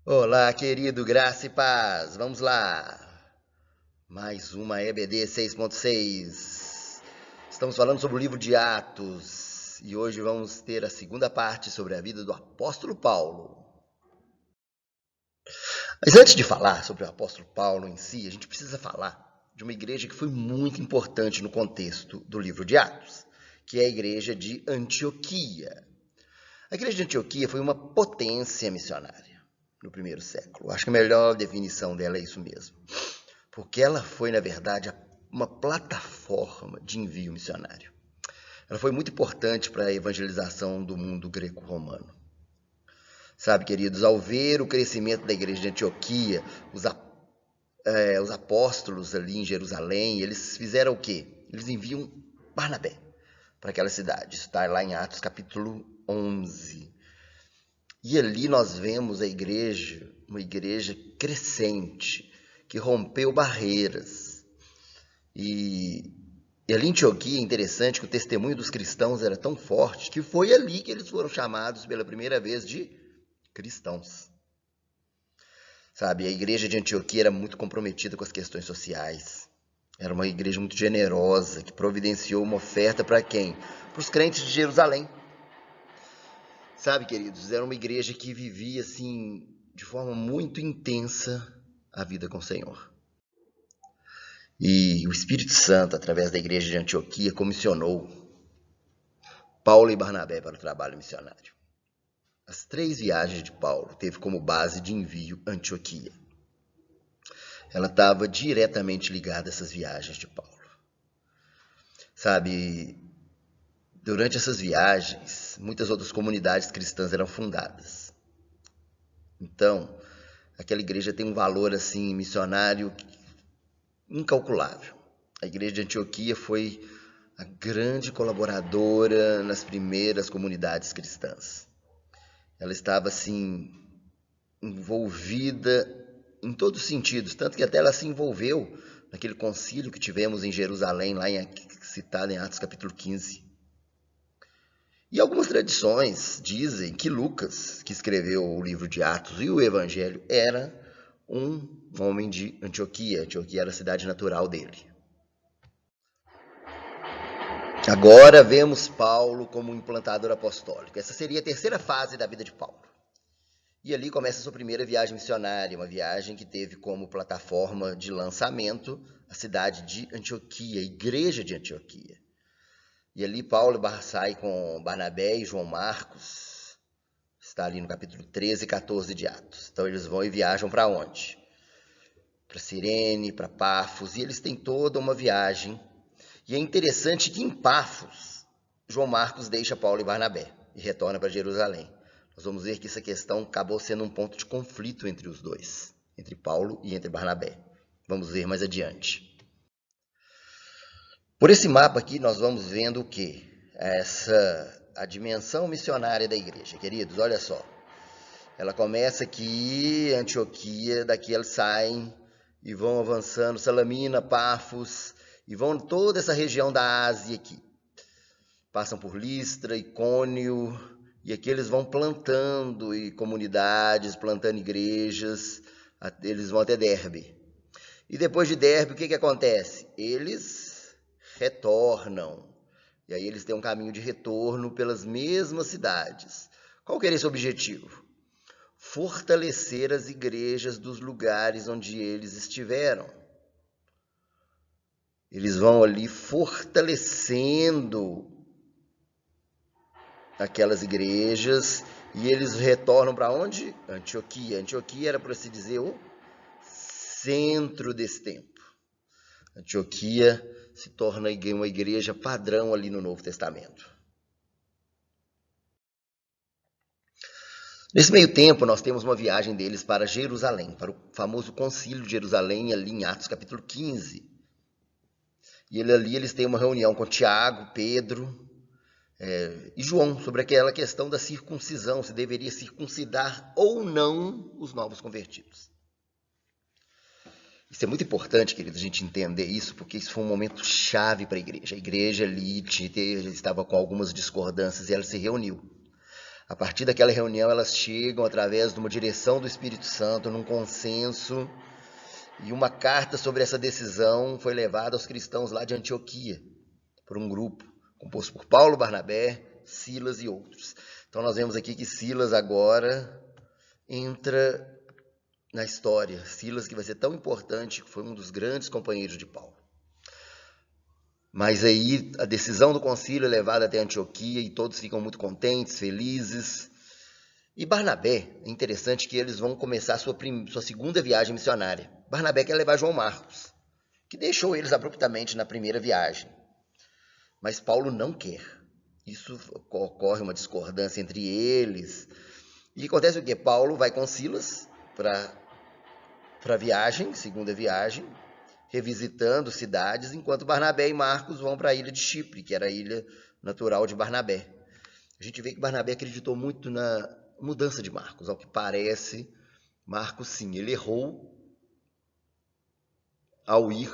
Olá, querido, graça e paz. Vamos lá. Mais uma EBD 6.6. Estamos falando sobre o livro de Atos e hoje vamos ter a segunda parte sobre a vida do apóstolo Paulo. Mas antes de falar sobre o apóstolo Paulo em si, a gente precisa falar de uma igreja que foi muito importante no contexto do livro de Atos, que é a igreja de Antioquia. A igreja de Antioquia foi uma potência missionária no primeiro século. Acho que a melhor definição dela é isso mesmo. Porque ela foi, na verdade, uma plataforma de envio missionário. Ela foi muito importante para a evangelização do mundo greco-romano. Sabe, queridos, ao ver o crescimento da igreja de Antioquia, os apóstolos ali em Jerusalém, eles fizeram o quê? Eles enviam Barnabé para aquela cidade. Isso está lá em Atos capítulo 11. E ali nós vemos a igreja, uma igreja crescente, que rompeu barreiras. E ali em Antioquia é interessante que o testemunho dos cristãos era tão forte que foi ali que eles foram chamados pela primeira vez de cristãos. Sabe, a igreja de Antioquia era muito comprometida com as questões sociais. Era uma igreja muito generosa, que providenciou uma oferta para quem? Para os crentes de Jerusalém. Sabe, queridos, era uma igreja que vivia assim, de forma muito intensa, a vida com o Senhor. E o Espírito Santo, através da igreja de Antioquia, comissionou Paulo e Barnabé para o trabalho missionário. As 3 viagens de Paulo teve como base de envio Antioquia. Ela estava diretamente ligada a essas viagens de Paulo. Sabe, durante essas viagens, muitas outras comunidades cristãs eram fundadas. Então, aquela igreja tem um valor assim missionário incalculável. A igreja de Antioquia foi a grande colaboradora nas primeiras comunidades cristãs. Ela estava assim envolvida em todos os sentidos, tanto que até ela se envolveu naquele concílio que tivemos em Jerusalém, lá citado em Atos capítulo 15. E algumas tradições dizem que Lucas, que escreveu o livro de Atos e o Evangelho, era um homem de Antioquia. Antioquia era a cidade natural dele. Agora vemos Paulo como um implantador apostólico. Essa seria a terceira fase da vida de Paulo. E ali começa a sua primeira viagem missionária, uma viagem que teve como plataforma de lançamento a cidade de Antioquia, a igreja de Antioquia. E ali Paulo sai com Barnabé e João Marcos, está ali no capítulo 13 e 14 de Atos. Então eles vão e viajam para onde? Para Cirene, para Pafos, e eles têm toda uma viagem. E é interessante que em Pafos, João Marcos deixa Paulo e Barnabé e retorna para Jerusalém. Nós vamos ver que essa questão acabou sendo um ponto de conflito entre os dois, entre Paulo e entre Barnabé. Vamos ver mais adiante. Por esse mapa aqui, nós vamos vendo o quê? A dimensão missionária da igreja. Queridos, olha só. Ela começa aqui, Antioquia, daqui eles saem e vão avançando, Salamina, Pafos, e vão toda essa região da Ásia aqui. Passam por Listra, Icônio, e aqui eles vão plantando comunidades, plantando igrejas, eles vão até Derbe. E depois de Derbe, o que acontece? Eles retornam. E aí eles têm um caminho de retorno pelas mesmas cidades. Qual que era esse objetivo? Fortalecer as igrejas dos lugares onde eles estiveram. Eles vão ali fortalecendo aquelas igrejas e eles retornam para onde? Antioquia. Antioquia era, por assim dizer, o centro desse tempo. Antioquia se torna uma igreja padrão ali no Novo Testamento. Nesse meio tempo, nós temos uma viagem deles para Jerusalém, para o famoso concílio de Jerusalém, ali em Atos capítulo 15. E ali eles têm uma reunião com Tiago, Pedro e João sobre aquela questão da circuncisão, se deveria circuncidar ou não os novos convertidos. Isso é muito importante, querido, a gente entender isso, porque isso foi um momento chave para a igreja. A igreja ali estava com algumas discordâncias e ela se reuniu. A partir daquela reunião, elas chegam através de uma direção do Espírito Santo, num consenso, e uma carta sobre essa decisão foi levada aos cristãos lá de Antioquia, por um grupo composto por Paulo, Barnabé, Silas e outros. Então nós vemos aqui que Silas agora entra na história. Silas, que vai ser tão importante, foi um dos grandes companheiros de Paulo. Mas aí a decisão do concílio é levada até Antioquia e todos ficam muito contentes, felizes. E Barnabé, é interessante que eles vão começar sua segunda viagem missionária. Barnabé quer levar João Marcos, que deixou eles abruptamente na primeira viagem. Mas Paulo não quer. Isso ocorre uma discordância entre eles. E acontece o quê? Paulo vai com Silas para a viagem, segunda viagem, revisitando cidades, enquanto Barnabé e Marcos vão para a ilha de Chipre, que era a ilha natural de Barnabé. A gente vê que Barnabé acreditou muito na mudança de Marcos. Ao que parece, Marcos, sim, ele errou ao ir,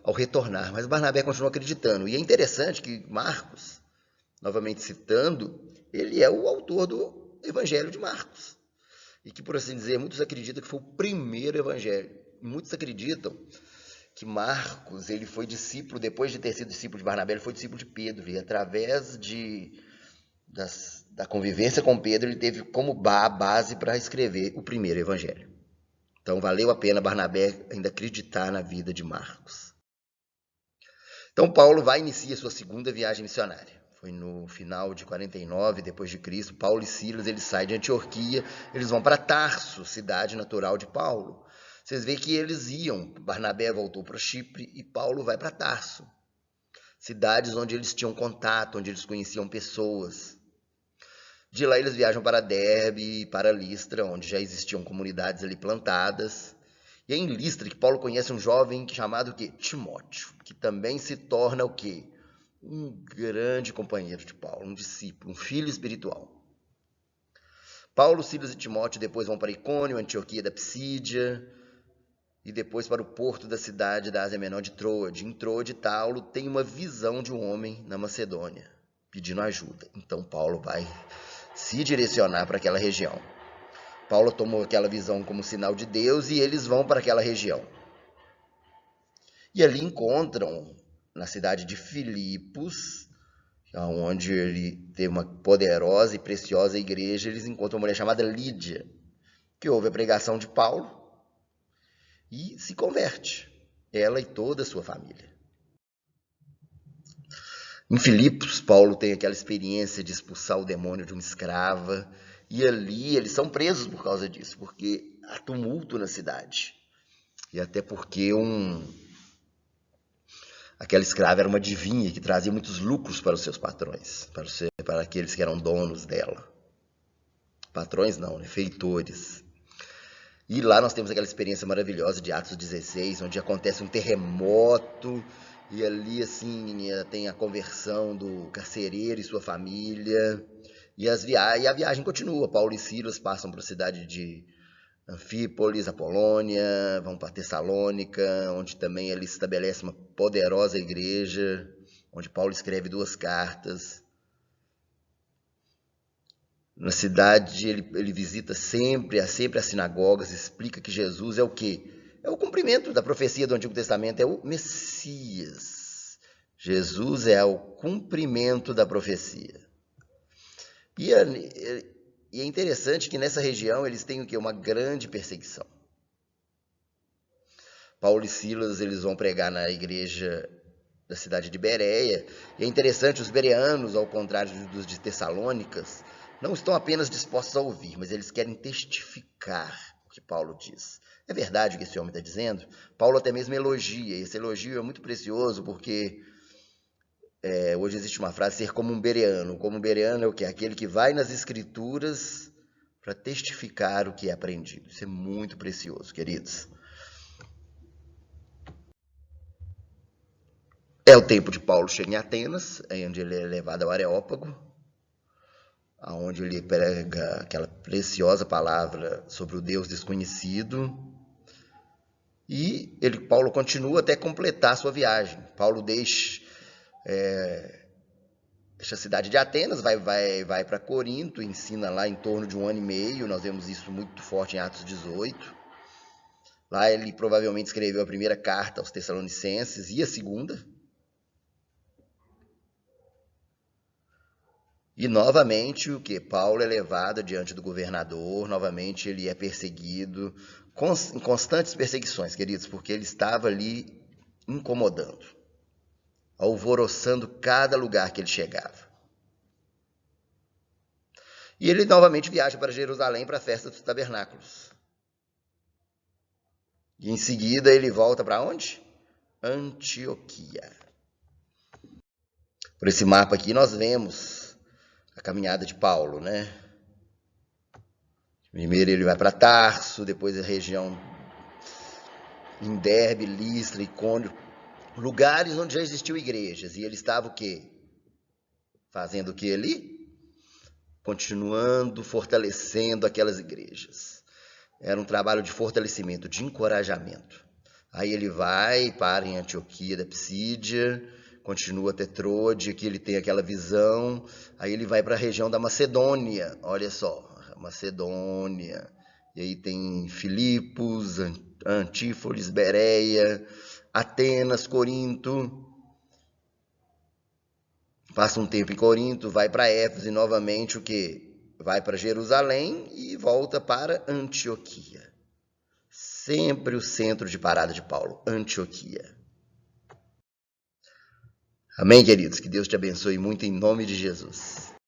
ao retornar, mas Barnabé continuou acreditando. E é interessante que Marcos, novamente citando, ele é o autor do Evangelho de Marcos. E que, por assim dizer, muitos acreditam que foi o primeiro evangelho. Muitos acreditam que Marcos, ele foi discípulo, depois de ter sido discípulo de Barnabé, ele foi discípulo de Pedro. E através da convivência com Pedro, ele teve como base para escrever o primeiro evangelho. Então, valeu a pena Barnabé ainda acreditar na vida de Marcos. Então, Paulo vai iniciar sua segunda viagem missionária. Foi no final de 49, depois de Cristo. Paulo e Silas, eles saem de Antioquia, eles vão para Tarso, cidade natural de Paulo. Vocês veem que eles iam, Barnabé voltou para Chipre e Paulo vai para Tarso. Cidades onde eles tinham contato, onde eles conheciam pessoas. De lá eles viajam para Derbe e para Listra, onde já existiam comunidades ali plantadas. E é em Listra que Paulo conhece um jovem chamado o quê? Timóteo, que também se torna o quê? Um grande companheiro de Paulo, um discípulo, um filho espiritual. Paulo, Silas e Timóteo depois vão para Icônio, Antioquia da Psídia, e depois para o porto da cidade da Ásia Menor de Troade. Em Troade, Paulo tem uma visão de um homem na Macedônia, pedindo ajuda. Então Paulo vai se direcionar para aquela região. Paulo tomou aquela visão como sinal de Deus e eles vão para aquela região. E ali encontram, na cidade de Filipos, onde ele tem uma poderosa e preciosa igreja, eles encontram uma mulher chamada Lídia, que ouve a pregação de Paulo e se converte, ela e toda a sua família. Em Filipos, Paulo tem aquela experiência de expulsar o demônio de uma escrava, e ali eles são presos por causa disso, porque há tumulto na cidade. E até porque aquela escrava era uma adivinha que trazia muitos lucros para os seus patrões, para aqueles que eram donos dela. Patrões não, né? Feitores. E lá nós temos aquela experiência maravilhosa de Atos 16, onde acontece um terremoto, e ali assim tem a conversão do carcereiro e sua família, e a viagem continua. Paulo e Silas passam para a cidade de Anfípolis, a Polônia, vão para Tessalônica, onde também ele estabelece uma poderosa igreja, onde Paulo escreve 2 cartas. Na cidade ele visita sempre as sinagogas, explica que Jesus é o quê? É o cumprimento da profecia do Antigo Testamento, é o Messias. Jesus é o cumprimento da profecia. E é interessante que nessa região eles têm o quê? Uma grande perseguição. Paulo e Silas eles vão pregar na igreja da cidade de Bereia. E é interessante, os bereanos, ao contrário dos de Tessalônicas, não estão apenas dispostos a ouvir, mas eles querem testificar o que Paulo diz. É verdade o que esse homem está dizendo? Paulo até mesmo elogia. Esse elogio é muito precioso porque hoje existe uma frase, ser como um bereano. Como um bereano é o quê? Aquele que vai nas escrituras para testificar o que é aprendido. Isso é muito precioso, queridos. É o tempo de Paulo chegar em Atenas, onde ele é levado ao Areópago, onde ele prega aquela preciosa palavra sobre o Deus desconhecido. E Paulo continua até completar a sua viagem. Paulo deixa deixa a cidade de Atenas, vai para Corinto, ensina lá em torno de 1 ano e meio, nós vemos isso muito forte em Atos 18. Lá ele provavelmente escreveu a primeira carta aos Tessalonicenses e a segunda. E novamente o que? Paulo é levado diante do governador, novamente ele é perseguido, em constantes perseguições, queridos, porque ele estava ali incomodando, alvoroçando cada lugar que ele chegava. E ele novamente viaja para Jerusalém para a festa dos tabernáculos. E em seguida ele volta para onde? Antioquia. Por esse mapa aqui nós vemos a caminhada de Paulo, né? Primeiro ele vai para Tarso, depois a região em Derbe, Listra, Icônio, lugares onde já existiam igrejas. E ele estava o quê? Fazendo o que ali? Continuando, fortalecendo aquelas igrejas. Era um trabalho de fortalecimento, de encorajamento. Aí ele vai, para em Antioquia da Psídia, continua até Trode, aqui ele tem aquela visão. Aí ele vai para a região da Macedônia, olha só, Macedônia. E aí tem Filipos, Antípolis, Bereia, Atenas, Corinto. Passa um tempo em Corinto, vai para Éfeso e novamente o quê? Vai para Jerusalém e volta para Antioquia. Sempre o centro de parada de Paulo, Antioquia. Amém, queridos? Que Deus te abençoe muito em nome de Jesus.